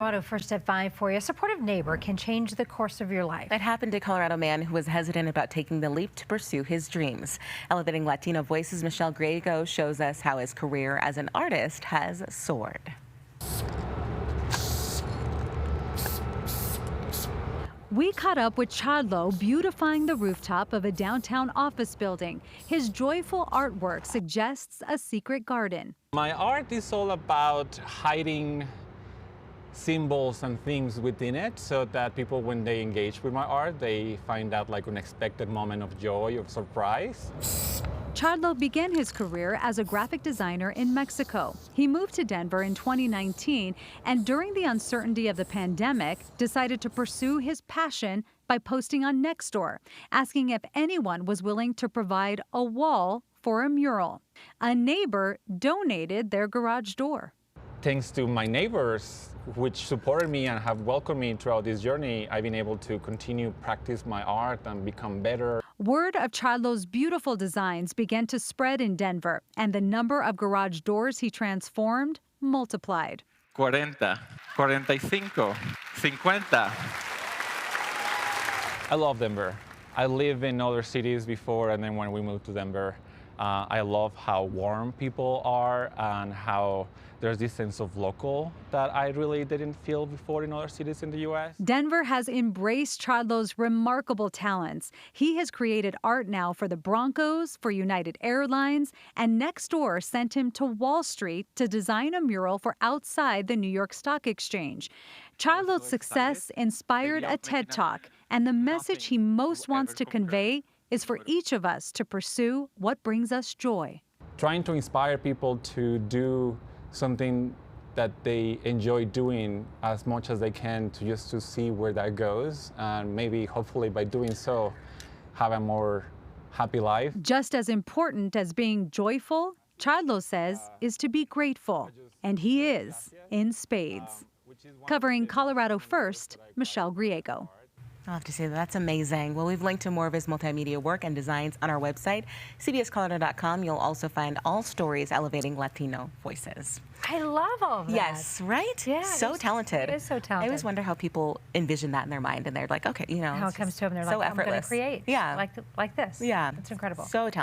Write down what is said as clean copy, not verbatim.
Colorado first at 5 for you. A supportive neighbor can change the course of your life. That happened to a Colorado man who was hesitant about taking the leap to pursue his dreams. Elevating Latino Voices' Michelle Griego shows us how his career as an artist has soared. We caught up with Charlo beautifying the rooftop of a downtown office building. His joyful artwork suggests a secret garden. My art is all about hiding symbols and things within it so that people, when they engage with my art, they find out like an unexpected moment of joy or surprise. Charlo began his career as a graphic designer in Mexico. He moved to Denver in 2019 and during the uncertainty of the pandemic decided to pursue his passion by posting on Nextdoor, asking if anyone was willing to provide a wall for a mural. A neighbor donated their garage door. Thanks to my neighbors, which supported me and have welcomed me throughout this journey, I've been able to continue practice my art and become better. Word of Charlo's beautiful designs began to spread in Denver, and the number of garage doors he transformed multiplied. 40, 45, 50. I love Denver. I lived in other cities before, and then when we moved to Denver, I love how warm people are and how there's this sense of local that I really didn't feel before in other cities in the U.S. Denver has embraced Charlo's remarkable talents. He has created art now for the Broncos, for United Airlines, and Nextdoor sent him to Wall Street to design a mural for outside the New York Stock Exchange. Charlo's success inspired a TED Talk, and the message he most wants to convey is for each of us to pursue what brings us joy. Trying to inspire people to do something that they enjoy doing as much as they can to just to see where that goes, and maybe hopefully by doing so have a more happy life. Just as important as being joyful, Charlo says, is to be grateful, and he is in spades. Covering Colorado First, Michelle Griego. I'll have to say that's amazing. Well, we've linked to more of his multimedia work and designs on our website, cbscolorado.com. You'll also find all stories elevating Latino voices. I love all that. Yes, right? Yeah. So talented. It is so talented. I always wonder how people envision that in their mind, and they're like, okay, you know. How it comes to them, they're so like, I'm going to effortless. create Yeah. like this. Yeah. It's incredible. So talented.